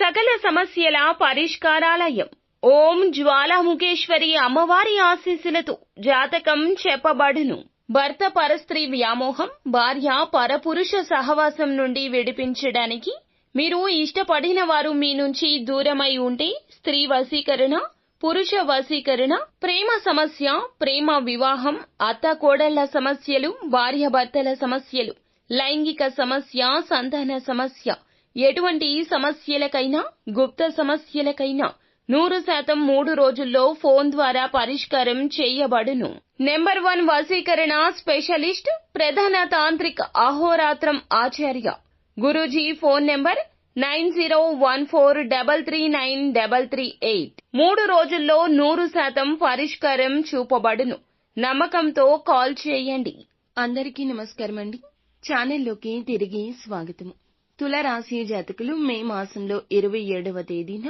సకల సమస్యల పరిష్కారాలయం. ఓం జ్వాలాముఖేశ్వరి అమ్మవారి ఆశీస్సులతో జాతకం చెప్పబడును. భర్త పరస్త్రీ వ్యామోహం, భార్య పరపురుష సహవాసం నుండి విడిపించడానికి మీరు ఇష్టపడిన వారు మీ నుంచి దూరమై ఉంటే స్త్రీ వశీకరణ, పురుష వశీకరణ, ప్రేమ సమస్య, ప్రేమ వివాహం, అత్త కోడళ్ల సమస్యలు, భార్యాభర్తల సమస్యలు, లైంగిక సమస్య, సంతాన సమస్య, ఎటువంటి సమస్యలకైనా గుప్త సమస్యలకైనా 100% 3 రోజుల్లో ఫోన్ ద్వారా పరిష్కారం చేయబడును. నెంబర్ 1 వశీకరణ స్పెషలిస్ట్, ప్రధాన తాంత్రిక అహోరాత్రం ఆచార్య గురూజీ. Phone number 9014339338. 3 రోజుల్లో 100% పరిష్కారం చూపబడును. నమ్మకంతో కాల్ చేయండి. అందరికీ నమస్కారం అండి. ఛానల్లోకి తిరిగి స్వాగతము. తులారాశి జాతకులు మే మాసంలో 27వ తేదీన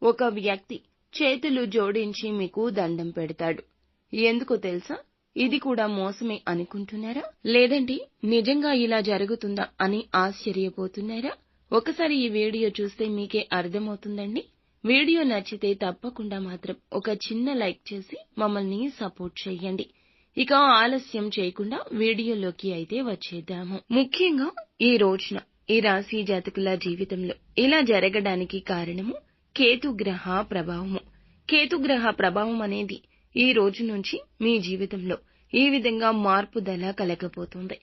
ఒక వ్యక్తి చేతులు జోడించి మీకు దండం పెడతాడు. ఎందుకో తెలుసా? ఇది కూడా మోసమే అనుకుంటున్నారా? లేదంటే నిజంగా ఇలా జరుగుతుందా అని ఆశ్చర్యపోతున్నారా? ఒకసారి ఈ వీడియో చూస్తే మీకే అర్థమవుతుందండి. వీడియో నచ్చితే తప్పకుండా మాత్రం ఒక చిన్న లైక్ చేసి మమ్మల్ని సపోర్ట్ చేయండి. ఇక ఆలస్యం చేయకుండా వీడియోలోకి అయితే వచ్చేద్దాము. ముఖ్యంగా ఈ రోజున ఈ రాశి జాతకుల జీవితంలో ఇలా జరగడానికి కారణము కేతుగ్రహ ప్రభావము. కేతుగ్రహ ప్రభావం అనేది ఈ రోజు నుంచి మీ జీవితంలో ఈ విధంగా మార్పుదల కలగబోతుంది.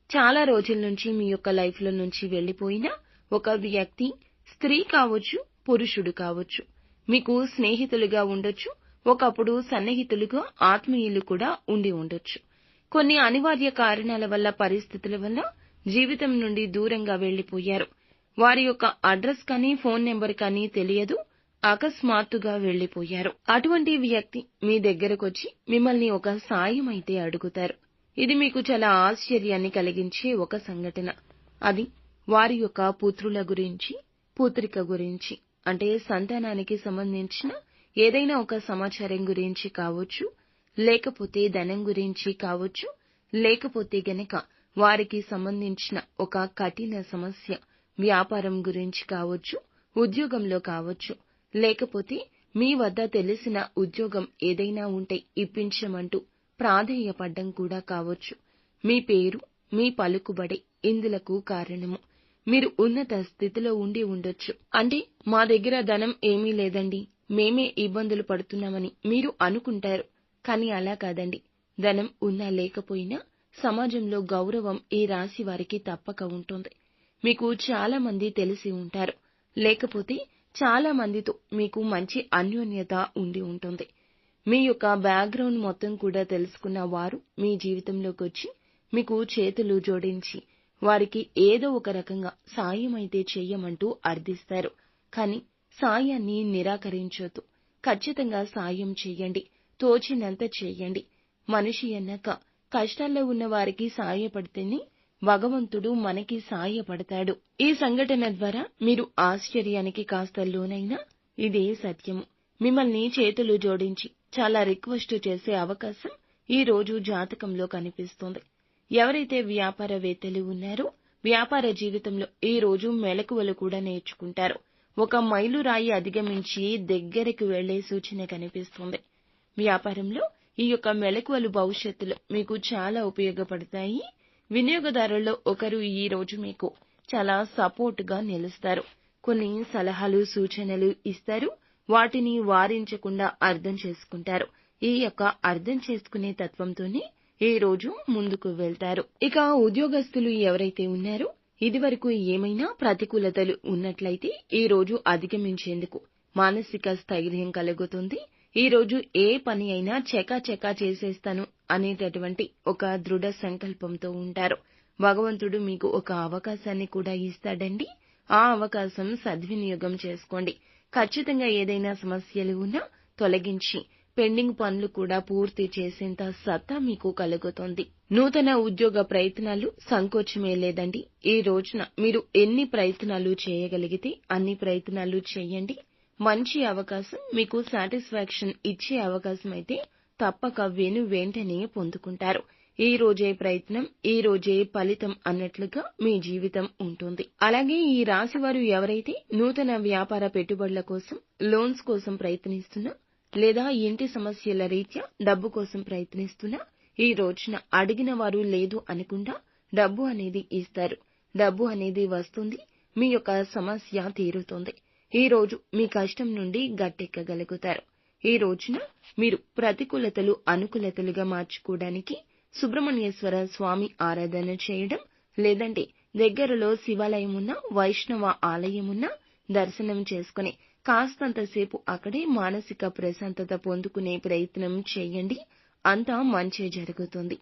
చాలా రోజుల నుంచి మీ యొక్క లైఫ్ లో నుంచి వెళ్లిపోయిన ఒక వ్యక్తి, స్త్రీ కావచ్చు, పురుషుడు కావచ్చు, మీకు స్నేహితులుగా ఉండొచ్చు, ఒకప్పుడు సన్నిహితులుగా ఆత్మీయులు కూడా ఉండి ఉండొచ్చు. కొన్ని అనివార్య కారణాల వల్ల, పరిస్థితుల వల్ల జీవితం నుండి దూరంగా వెళ్లిపోయారు. వారి యొక్క అడ్రస్ కానీ ఫోన్ నెంబర్ కానీ తెలియదు, అకస్మాత్తుగా వెళ్లిపోయారు. అటువంటి వ్యక్తి మీ దగ్గరకొచ్చి మిమ్మల్ని ఒక సాయం అయితే అడుగుతారు. ఇది మీకు చాలా ఆశ్చర్యాన్ని కలిగించే ఒక సంఘటన. అది వారి యొక్క పుత్రుల గురించి, పుత్రిక గురించి, అంటే సంతానానికి సంబంధించిన ఏదైనా ఒక సమాచారం గురించి కావచ్చు, లేకపోతే ధనం గురించి కావచ్చు, లేకపోతే గనక వారికి సంబంధించిన ఒక కఠిన సమస్య, వ్యాపారం గురించి కావచ్చు, ఉద్యోగంలో కావచ్చు, లేకపోతే మీ వద్ద తెలిసిన ఉద్యోగం ఏదైనా ఉంటే ఇప్పించమంటూ ప్రాధేయపడ్డం కూడా కావచ్చు. మీ పేరు, మీ పలుకుబడి ఇందులకు కారణము. మీరు ఉన్నత స్థితిలో ఉండి ఉండొచ్చు. అంటే మా దగ్గర ధనం ఏమీ లేదండి, మేమే ఇబ్బందులు పడుతున్నామని మీరు అనుకుంటారు. కానీ అలా కాదండి. ధనం ఉన్నా లేకపోయినా సమాజంలో గౌరవం ఈ రాశి వారికి తప్పక ఉంటుంది. మీకు చాలా మంది తెలిసి ఉంటారు, లేకపోతే చాలా మందితో మీకు మంచి అన్యోన్యత ఉండి ఉంటుంది. మీ యొక్క బ్యాక్గ్రౌండ్ మొత్తం కూడా తెలుసుకున్న వారు మీ జీవితంలోకి వచ్చి మీకు చేతులు జోడించి వారికి ఏదో ఒక రకంగా సాయం అయితే చెయ్యమంటూ అర్థిస్తారు. కానీ సాయాన్ని నిరాకరించొద్దు. ఖచ్చితంగా సాయం చెయ్యండి, తోచినంత చెయ్యండి. మనిషి అన్నాక కష్టాల్లో ఉన్న వారికి సాయపడితేనే భగవంతుడు మనకి సాయపడతాడు. ఈ సంఘటన ద్వారా మీరు ఆశ్చర్యానికి కాస్త లోనైనా ఇదే సత్యము. మిమ్మల్ని చేతులు జోడించి చాలా రిక్వెస్ట్ చేసే అవకాశం ఈ రోజు జాతకంలో కనిపిస్తుంది. ఎవరైతే వ్యాపారవేత్తలు ఉన్నారో వ్యాపార జీవితంలో ఈ రోజు మెలకువలు కూడా నేర్చుకుంటారు. ఒక మైలురాయి అధిగమించి దగ్గరికి వెళ్లే సూచన కనిపిస్తుంది. వ్యాపారంలో ఈ యొక్క మెలకువలు భవిష్యత్తులో మీకు చాలా ఉపయోగపడతాయి. వినియోగదారుల్లో ఒకరు ఈ రోజు మీకు చాలా సపోర్ట్ గా నిలుస్తారు. కొన్ని సలహాలు, సూచనలు ఇస్తారు. వాటిని వారించకుండా అర్థం చేసుకుంటారు. ఈ యొక్క అర్థం చేసుకునే తత్వంతోనే ఈ రోజు ముందుకు వెళ్తారు. ఇక ఉద్యోగస్తులు ఎవరైతే ఉన్నారో ఇదివరకు ఏమైనా ప్రతికూలతలు ఉన్నట్లయితే ఈ రోజు అధిగమించేందుకు మానసిక స్థైర్యం కలుగుతుంది. ఈ రోజు ఏ పని అయినా చకాచకా చేసేస్తాను అనేటటువంటి ఒక దృఢ సంకల్పంతో ఉంటారు. భగవంతుడు మీకు ఒక అవకాశాన్ని కూడా ఇస్తాడండి. ఆ అవకాశం సద్వినియోగం చేసుకోండి. ఖచ్చితంగా ఏదైనా సమస్యలు ఉన్నా తొలగించి పెండింగ్ పనులు కూడా పూర్తి చేసేంత సత్తా మీకు కలుగుతుంది. నూతన ఉద్యోగ ప్రయత్నాలు సంకోచమే లేదండి. ఈ రోజున మీరు ఎన్ని ప్రయత్నాలు చేయగలిగితే అన్ని ప్రయత్నాలు చేయండి. మంచి అవకాశం, మీకు సాటిస్ఫాక్షన్ ఇచ్చే అవకాశం అయితే తప్పక వెంటనే పొందుకుంటారు. ఈ రోజే ప్రయత్నం ఈ రోజే ఫలితం అన్నట్లుగా మీ జీవితం ఉంటుంది. అలాగే ఈ రాశి వారు ఎవరైతే నూతన వ్యాపార పెట్టుబడుల కోసం, లోన్స్ కోసం ప్రయత్నిస్తున్నా లేదా ఇంటి సమస్యల రీత్యా డబ్బు కోసం ప్రయత్నిస్తున్నా ఈ రోజున అడిగిన వారు లేదు అనకుండా డబ్బు అనేది ఇస్తారు. డబ్బు అనేది వస్తుంది. మీ యొక్క సమస్య తీరుతుంది. ఈ రోజు మీ కష్టం నుండి గట్టెక్కగలుగుతారు. ఈ రోజున మీరు ప్రతికూలతలు అనుకూలతలుగా మార్చుకోవడానికి సుబ్రహ్మణ్యేశ్వర స్వామి ఆరాధన చేయడం, లేదంటే దగ్గరలో శివాలయం ఉన్న వైష్ణవ ఆలయం ఉన్న దర్శనం చేసుకుని కాస్తంతసేపు అక్కడే మానసిక ప్రశాంతత పొందుకునే ప్రయత్నం చేయండి. అంతా మంచే జరుగుతుంది.